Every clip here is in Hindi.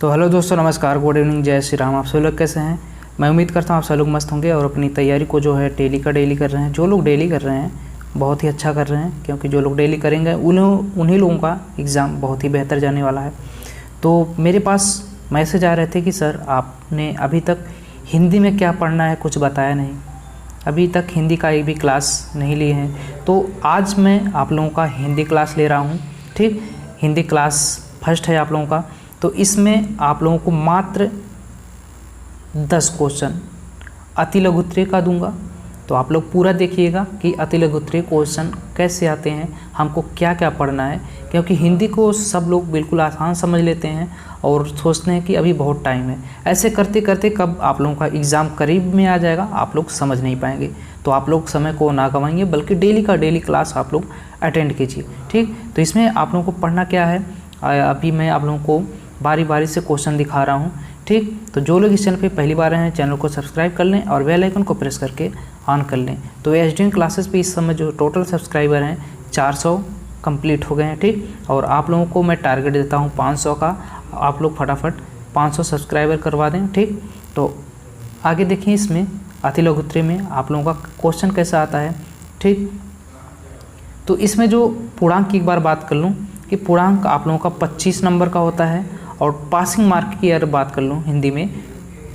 तो हेलो दोस्तों, नमस्कार, गुड इवनिंग, जय श्री राम। आप सभी लोग कैसे हैं? मैं उम्मीद करता हूँ आप सभी लोग मस्त होंगे और अपनी तैयारी को जो है डेली का डेली कर रहे हैं। जो लोग डेली कर रहे हैं बहुत ही अच्छा कर रहे हैं, क्योंकि जो लोग डेली करेंगे उन्हीं लोगों का एग्ज़ाम बहुत ही बेहतर जाने वाला है। तो मेरे पास मैसेज आ रहे थे कि सर आपने अभी तक हिंदी में क्या पढ़ना है कुछ बताया नहीं, अभी तक हिंदी का एक भी क्लास नहीं लिए हैं। तो आज मैं आप लोगों का हिंदी क्लास ले रहा हूँ। ठीक, हिंदी क्लास फर्स्ट है आप लोगों का। तो इसमें आप लोगों को मात्र 10 क्वेश्चन अति लघु उत्तरीय का दूंगा। तो आप लोग पूरा देखिएगा कि अति लघु उत्तरीय क्वेश्चन कैसे आते हैं, हमको क्या क्या पढ़ना है, क्योंकि हिंदी को सब लोग बिल्कुल आसान समझ लेते हैं और सोचते हैं कि अभी बहुत टाइम है। ऐसे करते करते कब आप लोगों का एग्ज़ाम करीब में आ जाएगा आप लोग समझ नहीं पाएंगे। तो आप लोग समय को ना गंवाइए, बल्कि डेली का डेली क्लास आप लोग अटेंड कीजिए। ठीक, तो इसमें आप लोगों को पढ़ना क्या है, अभी मैं आप लोगों को बारी बारी से क्वेश्चन दिखा रहा हूँ। ठीक, तो जो लोग इस चैनल पे पहली बार आए हैं चैनल को सब्सक्राइब कर लें और बेल आइकन को प्रेस करके ऑन कर लें। तो एचडीएन क्लासेस पे इस समय जो टोटल सब्सक्राइबर हैं 400 कंप्लीट हो गए हैं। ठीक, और आप लोगों को मैं टारगेट देता हूँ 500 का। आप लोग फटाफट 500 सब्सक्राइबर करवा दें। ठीक, तो आगे देखिए इसमें अति लघु उत्तरीय में आप लोगों का क्वेश्चन कैसा आता है। ठीक, तो इसमें जो पूर्णांक की एक बार बात कर लूँ कि पूर्णांक आप लोगों का 25 नंबर का होता है और पासिंग मार्क की अगर बात कर लूँ हिंदी में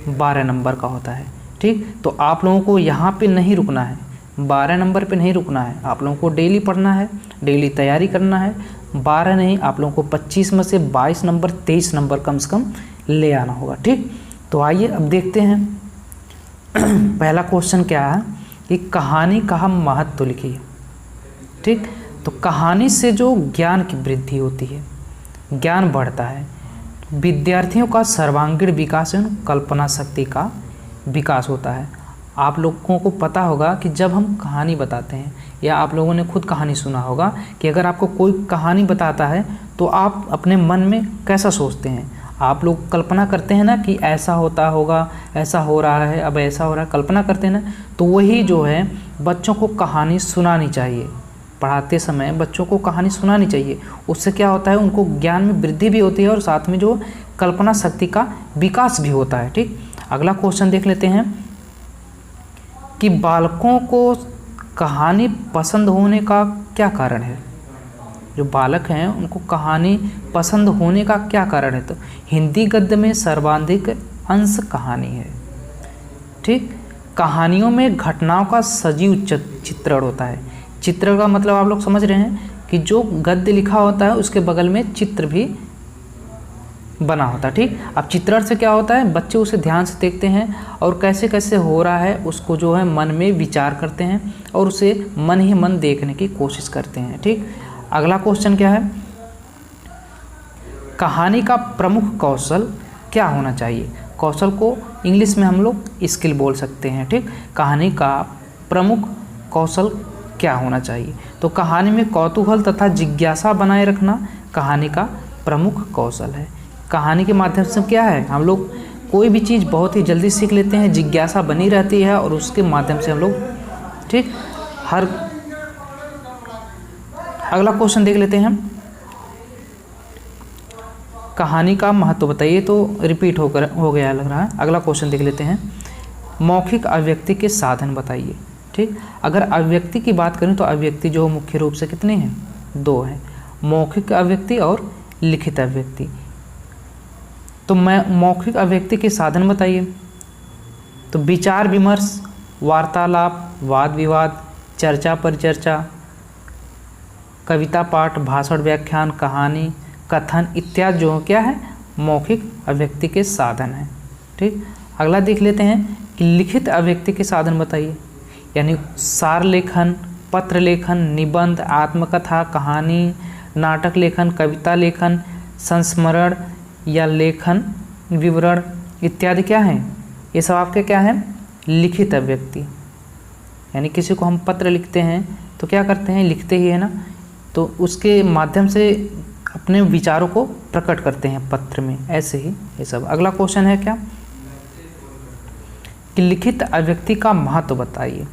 12 नंबर का होता है। ठीक, तो आप लोगों को यहाँ पे नहीं रुकना है, 12 नंबर पे नहीं रुकना है। आप लोगों को डेली पढ़ना है, डेली तैयारी करना है। 12 नहीं, आप लोगों को 25 में से 22 नंबर 23 नंबर कम से कम ले आना होगा। ठीक, तो आइए अब देखते हैं पहला क्वेश्चन क्या है कि कहानी का महत्व लिखिए। ठीक, तो कहानी से जो ज्ञान की वृद्धि होती है, ज्ञान बढ़ता है, विद्यार्थियों का सर्वांगीण विकास एवं कल्पना शक्ति का विकास होता है। आप लोगों को पता होगा कि जब हम कहानी बताते हैं, या आप लोगों ने खुद कहानी सुना होगा कि अगर आपको कोई कहानी बताता है तो आप अपने मन में कैसा सोचते हैं, आप लोग कल्पना करते हैं ना कि ऐसा होता होगा, ऐसा हो रहा है, अब ऐसा हो रहा है, कल्पना करते हैं ना। तो वही जो है बच्चों को कहानी सुनानी चाहिए। पढ़ाते समय बच्चों को कहानी सुनानी चाहिए। उससे क्या होता है, उनको ज्ञान में वृद्धि भी होती है और साथ में जो कल्पना शक्ति का विकास भी होता है। ठीक, अगला क्वेश्चन देख लेते हैं कि बालकों को कहानी पसंद होने का क्या कारण है। जो बालक हैं उनको कहानी पसंद होने का क्या कारण है? तो हिंदी गद्य में सर्वाधिक अंश कहानी है। ठीक, कहानियों में घटनाओं का सजीव चित्रण होता है। चित्र का मतलब आप लोग समझ रहे हैं कि जो गद्य लिखा होता है उसके बगल में चित्र भी बना होता है। ठीक, अब चित्रण से क्या होता है, बच्चे उसे ध्यान से देखते हैं और कैसे कैसे हो रहा है उसको जो है मन में विचार करते हैं और उसे मन ही मन देखने की कोशिश करते हैं। ठीक, अगला क्वेश्चन क्या है, कहानी का प्रमुख कौशल क्या होना चाहिए। कौशल को इंग्लिश में हम लोग स्किल बोल सकते हैं। ठीक, कहानी का प्रमुख कौशल क्या होना चाहिए। तो कहानी में कौतूहल तथा जिज्ञासा बनाए रखना कहानी का प्रमुख कौशल है। कहानी के माध्यम से क्या है, हम लोग कोई भी चीज़ बहुत ही जल्दी सीख लेते हैं, जिज्ञासा बनी रहती है और उसके माध्यम से हम लोग ठीक हर। अगला क्वेश्चन देख लेते हैं, कहानी का महत्व बताइए। तो रिपीट हो गया लग रहा है। अगला क्वेश्चन देख लेते हैं, मौखिक अभिव्यक्ति के साधन बताइए। ठीक, अगर अभिव्यक्ति की बात करें तो अभिव्यक्ति जो मुख्य रूप से कितने हैं, 2 हैं, मौखिक अभिव्यक्ति और लिखित अभिव्यक्ति। तो मैं मौखिक अभिव्यक्ति के साधन बताइए। तो विचार विमर्श, वार्तालाप, वाद विवाद, चर्चा परिचर्चा, कविता पाठ, भाषण व्याख्यान, कहानी, कथन इत्यादि जो क्या है मौखिक अभिव्यक्ति के साधन हैं। ठीक, अगला देख लेते हैं कि लिखित अभिव्यक्ति के साधन बताइए। यानी सार लेखन, पत्र लेखन, निबंध, आत्मकथा, कहानी, नाटक लेखन, कविता लेखन, संस्मरण या लेखन विवरण इत्यादि क्या हैं, ये सब आपके क्या हैं, लिखित अभिव्यक्ति। यानी किसी को हम पत्र लिखते हैं तो क्या करते हैं, लिखते ही है ना, तो उसके माध्यम से अपने विचारों को प्रकट करते हैं पत्र में, ऐसे ही ये सब। अगला क्वेश्चन है क्या कि लिखित अभिव्यक्ति का महत्व बताइए।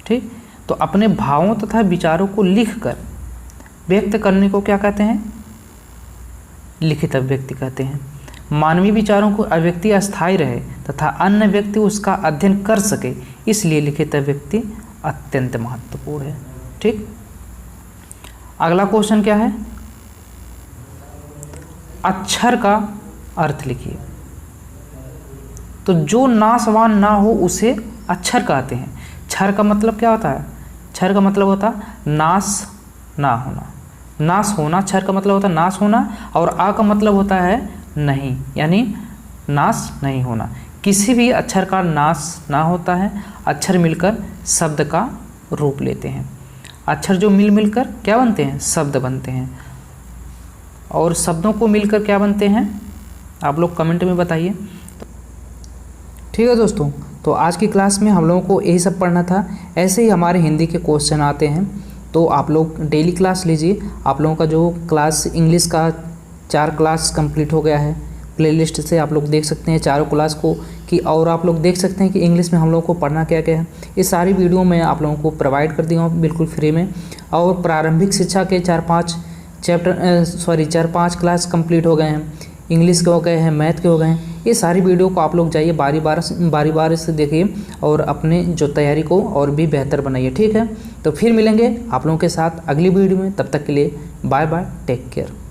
ठीक, तो अपने भावों तथा विचारों को लिखकर व्यक्त करने को क्या कहते हैं, लिखित अभिव्यक्ति कहते हैं। मानवीय विचारों को अभिव्यक्ति अस्थायी रहे तथा अन्य व्यक्ति उसका अध्ययन कर सके, इसलिए लिखित अभिव्यक्ति अत्यंत महत्वपूर्ण है। ठीक, अगला क्वेश्चन क्या है, अक्षर का अर्थ लिखिए। तो जो नाशवान ना हो उसे अक्षर कहते हैं। क्षर का मतलब क्या होता है, क्षर का मतलब होता है नाश ना होना, नाश होना। क्षर का मतलब होता है नाश होना, और आ का मतलब होता है नहीं, यानी नाश नहीं होना। किसी भी अक्षर का नाश ना होता है। अक्षर मिलकर शब्द का रूप लेते हैं। अक्षर जो मिलकर क्या बनते हैं, शब्द बनते हैं। और शब्दों को मिलकर क्या बनते हैं, आप लोग कमेंट में बताइए। ठीक है दोस्तों, तो आज की क्लास में हम लोगों को यही सब पढ़ना था। ऐसे ही हमारे हिंदी के क्वेश्चन आते हैं, तो आप लोग डेली क्लास लीजिए। आप लोगों का जो क्लास इंग्लिश का 4 क्लास कंप्लीट हो गया है, प्लेलिस्ट से आप लोग देख सकते हैं चारों क्लास को कि, और आप लोग देख सकते हैं कि इंग्लिश में हम लोगों को पढ़ना क्या क्या है। ये सारी वीडियो मैं आप लोगों को प्रोवाइड कर दिया हूँ बिल्कुल फ्री में। और प्रारंभिक शिक्षा के 4-5 क्लास कंप्लीट हो गए हैं, इंग्लिश के हो गए हैं, मैथ के हो गए हैं। ये सारी वीडियो को आप लोग जाइए बारी बारी से देखिए और अपने जो तैयारी को और भी बेहतर बनाइए। ठीक है, तो फिर मिलेंगे आप लोगों के साथ अगली वीडियो में। तब तक के लिए बाय बाय, टेक केयर।